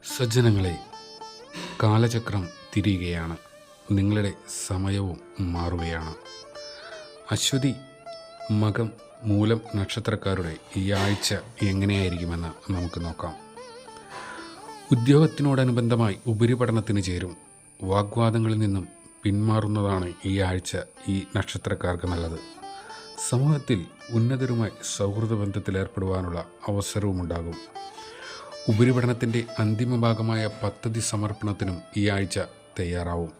സജ്ജനങ്ങളെ, കാലചക്രം തിരിയുകയാണ്. നിങ്ങളുടെ സമയവും മാറുകയാണ്. അശ്വതി, മകം, മൂലം നക്ഷത്രക്കാരുടെ ഈ ആഴ്ച എങ്ങനെയായിരിക്കുമെന്ന് നമുക്ക് നോക്കാം. ഉദ്യോഗത്തിനോടനുബന്ധമായി ഉപരിപഠനത്തിന് ചേരും. വാഗ്വാദങ്ങളിൽ നിന്നും പിന്മാറുന്നതാണ് ഈ ആഴ്ച ഈ നക്ഷത്രക്കാർക്ക് നല്ലത്. സമൂഹത്തിൽ ഉന്നതരുമായി സൗഹൃദ ബന്ധത്തിലേർപ്പെടുവാനുള്ള അവസരവുമുണ്ടാകും. ഉപരിപഠനത്തിൻ്റെ അന്തിമ ഭാഗമായ പദ്ധതി സമർപ്പണത്തിനും ഈ ആഴ്ച തയ്യാറാവും.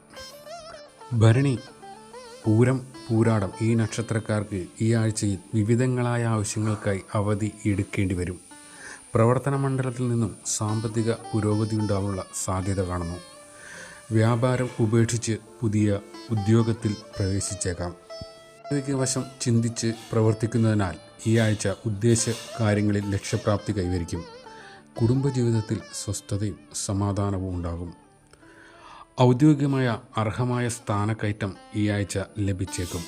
ഭരണി, പൂരം, പൂരാടം ഈ നക്ഷത്രക്കാർക്ക് ഈ ആഴ്ചയിൽ വിവിധങ്ങളായ ആവശ്യങ്ങൾക്കായി അവധി എടുക്കേണ്ടി വരും. പ്രവർത്തന മണ്ഡലത്തിൽ നിന്നും സാമ്പത്തിക പുരോഗതി ഉണ്ടാകാനുള്ള സാധ്യത കാണുന്നു. വ്യാപാരം ഉപേക്ഷിച്ച് പുതിയ ഉദ്യോഗത്തിൽ പ്രവേശിച്ചേക്കാം. വശം ചിന്തിച്ച് പ്രവർത്തിക്കുന്നതിനാൽ ഈ ആഴ്ച ഉദ്ദേശ കാര്യങ്ങളിൽ ലക്ഷ്യപ്രാപ്തി കൈവരിക്കും. കുടുംബജീവിതത്തിൽ സ്വസ്ഥതയും സമാധാനവും ഉണ്ടാകും. ഔദ്യോഗികമായ അർഹമായ സ്ഥാനക്കയറ്റം ഈ ആഴ്ച ലഭിച്ചേക്കും.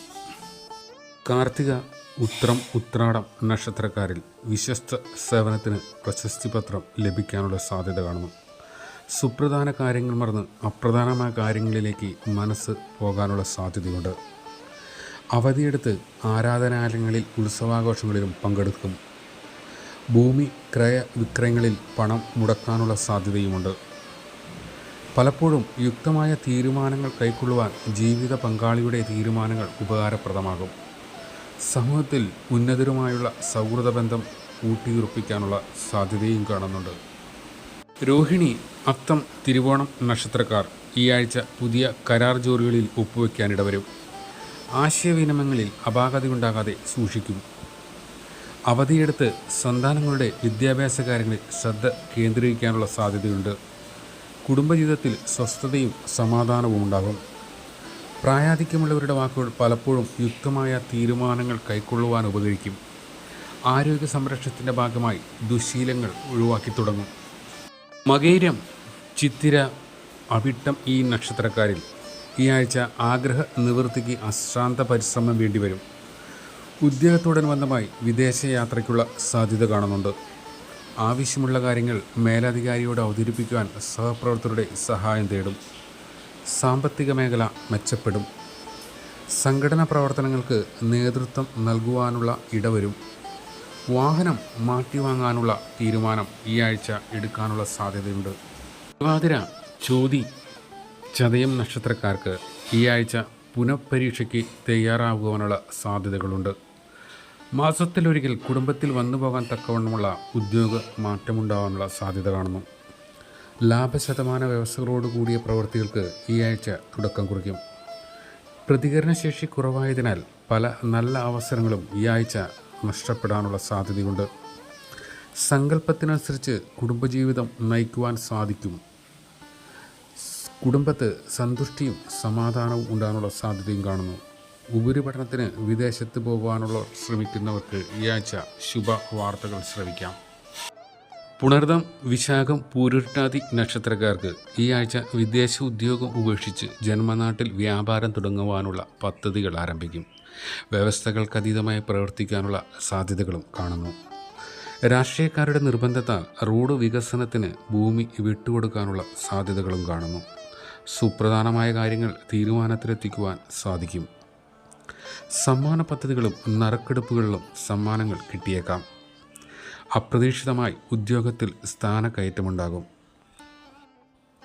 കാർത്തിക, ഉത്രം, ഉത്രാടം നക്ഷത്രക്കാരിൽ വിശ്വസ്ത സേവനത്തിന് പ്രശസ്തി പത്രം ലഭിക്കാനുള്ള സാധ്യത കാണുന്നു. സുപ്രധാന കാര്യങ്ങൾ മറന്ന് അപ്രധാനമായ കാര്യങ്ങളിലേക്ക് മനസ്സ് പോകാനുള്ള സാധ്യതയുണ്ട്. അവധിയെടുത്ത് ആരാധനാലയങ്ങളിൽ ഉത്സവാഘോഷങ്ങളിലും പങ്കെടുക്കും. ഭൂമി ക്രയ വിക്രയങ്ങളിൽ പണം മുടക്കാനുള്ള സാധ്യതയുമുണ്ട്. പലപ്പോഴും യുക്തമായ തീരുമാനങ്ങൾ കൈക്കൊള്ളുവാൻ ജീവിത പങ്കാളിയുടെ തീരുമാനങ്ങൾ ഉപകാരപ്രദമാകും. സമൂഹത്തിൽ ഉന്നതരുമായുള്ള സൗഹൃദ ബന്ധം ഊട്ടിയുറപ്പിക്കാനുള്ള സാധ്യതയും കാണുന്നുണ്ട്. രോഹിണി, അത്തം, തിരുവോണം നക്ഷത്രക്കാർ ഈ ആഴ്ച പുതിയ കരാർ ജോലികളിൽ ഒപ്പുവെക്കാനിടവരും. ആശയവിനിമയങ്ങളിൽ അപാകതയുണ്ടാകാതെ സൂക്ഷിക്കും. അവധിയെടുത്ത് സന്താനങ്ങളുടെ വിദ്യാഭ്യാസ കാര്യങ്ങളിൽ ശ്രദ്ധ കേന്ദ്രീകരിക്കാനുള്ള സാധ്യതയുണ്ട്. കുടുംബജീവിതത്തിൽ സ്വസ്ഥതയും സമാധാനവും ഉണ്ടാകും. പ്രായാധിക്യമുള്ളവരുടെ വാക്കുകൾ പലപ്പോഴും യുക്തമായ തീരുമാനങ്ങൾ കൈക്കൊള്ളുവാൻ ഉപകരിക്കും. ആരോഗ്യ സംരക്ഷണത്തിൻ്റെ ഭാഗമായി ദുശ്ശീലങ്ങൾ ഒഴിവാക്കി തുടങ്ങും. മകയിരം, ചിത്തിര, അവിട്ടം ഈ നക്ഷത്രക്കാരിൽ ഈ ആഴ്ച ആഗ്രഹ നിവൃത്തിക്ക് അശ്രാന്ത പരിശ്രമം വേണ്ടിവരും. ഉദ്യോഗത്തോടനുബന്ധമായി വിദേശയാത്രയ്ക്കുള്ള സാധ്യത കാണുന്നുണ്ട്. ആവശ്യമുള്ള കാര്യങ്ങൾ മേലധികാരിയോട് അവതരിപ്പിക്കുവാൻ സഹപ്രവർത്തകരുടെ സഹായം തേടും. സാമ്പത്തിക മേഖല മെച്ചപ്പെടും. സംഘടനാ പ്രവർത്തനങ്ങൾക്ക് നേതൃത്വം നൽകുവാനുള്ള ഇടവരും. വാഹനം മാറ്റിവാങ്ങാനുള്ള തീരുമാനം ഈ ആഴ്ച എടുക്കാനുള്ള സാധ്യതയുണ്ട്. തിരുവാതിര, ചോതി, ചതയം നക്ഷത്രക്കാർക്ക് ഈ ആഴ്ച പുനഃപരീക്ഷയ്ക്ക് തയ്യാറാകുവാനുള്ള സാധ്യതകളുണ്ട്. മാസത്തിലൊരിക്കൽ കുടുംബത്തിൽ വന്നു പോകാൻ തക്കവണ്ണമുള്ള ഉദ്യോഗ മാറ്റമുണ്ടാകാനുള്ള സാധ്യത കാണുന്നു. ലാഭശതമാന വ്യവസ്ഥകളോട് കൂടിയ പ്രവൃത്തികൾക്ക് ഈ ആഴ്ച തുടക്കം കുറിക്കും. പ്രതികരണശേഷി കുറവായതിനാൽ പല നല്ല അവസരങ്ങളും ഈ ആഴ്ച നഷ്ടപ്പെടാനുള്ള സാധ്യതയുണ്ട്. സങ്കല്പത്തിനനുസരിച്ച് കുടുംബജീവിതം നയിക്കുവാൻ സാധിക്കും. കുടുംബത്ത് സന്തുഷ്ടിയും സമാധാനവും ഉണ്ടാകാനുള്ള സാധ്യതയും കാണുന്നു. ഉപരിപഠനത്തിന് വിദേശത്ത് പോകുവാനുള്ള ശ്രമിക്കുന്നവർക്ക് ഈ ആഴ്ച ശുഭ വാർത്തകൾ ശ്രവിക്കാം. പുണർദം, വിശാഖം, പൂരുരുട്ടാതി നക്ഷത്രക്കാർക്ക് ഈ ആഴ്ച വിദേശ ഉദ്യോഗം ഉപേക്ഷിച്ച് ജന്മനാട്ടിൽ വ്യാപാരം തുടങ്ങുവാനുള്ള പദ്ധതികൾ ആരംഭിക്കും. വ്യവസ്ഥകൾക്കതീതമായി പ്രവർത്തിക്കാനുള്ള സാധ്യതകളും കാണുന്നു. രാഷ്ട്രീയക്കാരുടെ നിർബന്ധത്താൽ റോഡ് വികസനത്തിന് ഭൂമി വിട്ടുകൊടുക്കാനുള്ള സാധ്യതകളും കാണുന്നു. സുപ്രധാനമായ കാര്യങ്ങൾ തീരുമാനത്തിലെത്തിക്കുവാൻ സാധിക്കും. സമ്മാന പദ്ധതികളും നറുക്കെടുപ്പുകളിലും സമ്മാനങ്ങൾ കിട്ടിയേക്കാം. അപ്രതീക്ഷിതമായി ഉദ്യോഗത്തിൽ സ്ഥാനക്കയറ്റമുണ്ടാകും.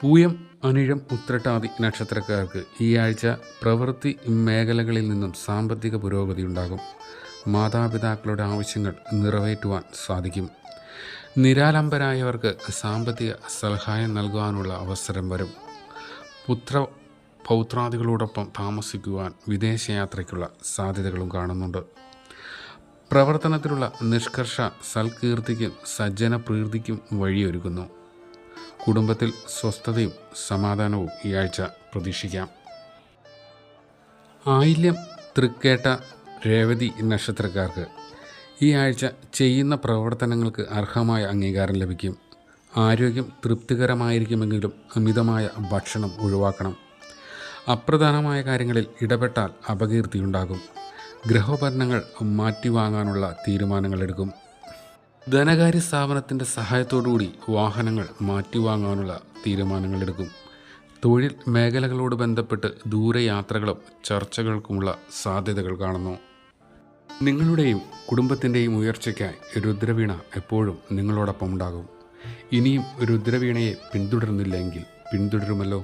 പൂയം, അനിഴം, ഉത്രട്ടാതി നക്ഷത്രക്കാർക്ക് ഈ ആഴ്ച പ്രവൃത്തി മേഖലകളിൽ നിന്നും സാമ്പത്തിക പുരോഗതി ഉണ്ടാകും. മാതാപിതാക്കളുടെ ആവശ്യങ്ങൾ നിറവേറ്റുവാൻ സാധിക്കും. നിരാലംബരായവർക്ക് സാമ്പത്തിക സഹായം നൽകുവാനുള്ള അവസരം വരും. പൗത്രാദികളോടൊപ്പം താമസിക്കുവാൻ വിദേശയാത്രയ്ക്കുള്ള സാധ്യതകളും കാണുന്നുണ്ട്. പ്രവർത്തനത്തിലുള്ള നിഷ്കർഷ സൽകീർത്തിക്കും സജ്ജനപ്രീതിക്കും വഴിയൊരുക്കുന്നു. കുടുംബത്തിൽ സ്വസ്ഥതയും സമാധാനവും ഈ ആഴ്ച പ്രതീക്ഷിക്കാം. ആയില്യം, തൃക്കേട്ട, രേവതി നക്ഷത്രക്കാർക്ക് ഈ ആഴ്ച ചെയ്യുന്ന പ്രവർത്തനങ്ങൾക്ക് അർഹമായ അംഗീകാരം ലഭിക്കും. ആരോഗ്യം തൃപ്തികരമായിരിക്കുമെങ്കിലും അമിതമായ ഭക്ഷണം ഒഴിവാക്കണം. അപ്രധാനമായ കാര്യങ്ങളിൽ ഇടപെട്ടാൽ അപകീർത്തിയുണ്ടാകും. ഗൃഹോപകരണങ്ങൾ മാറ്റിവാങ്ങാനുള്ള തീരുമാനങ്ങളെടുക്കും. ധനകാര്യ സ്ഥാപനത്തിൻ്റെ സഹായത്തോടുകൂടി വാഹനങ്ങൾ മാറ്റിവാങ്ങാനുള്ള തീരുമാനങ്ങളെടുക്കും. തൊഴിൽ മേഖലകളോട് ബന്ധപ്പെട്ട് ദൂരയാത്രകളും ചർച്ചകൾക്കുമുള്ള സാധ്യതകൾ കാണുന്നു. നിങ്ങളുടെയും കുടുംബത്തിൻ്റെയും ഉയർച്ചയ്ക്കായി രുദ്രവീണ എപ്പോഴും നിങ്ങളോടൊപ്പം ഉണ്ടാകും. ഇനിയും രുദ്രവീണയെ പിന്തുടരുന്നില്ലെങ്കിൽ പിന്തുടരുമല്ലോ.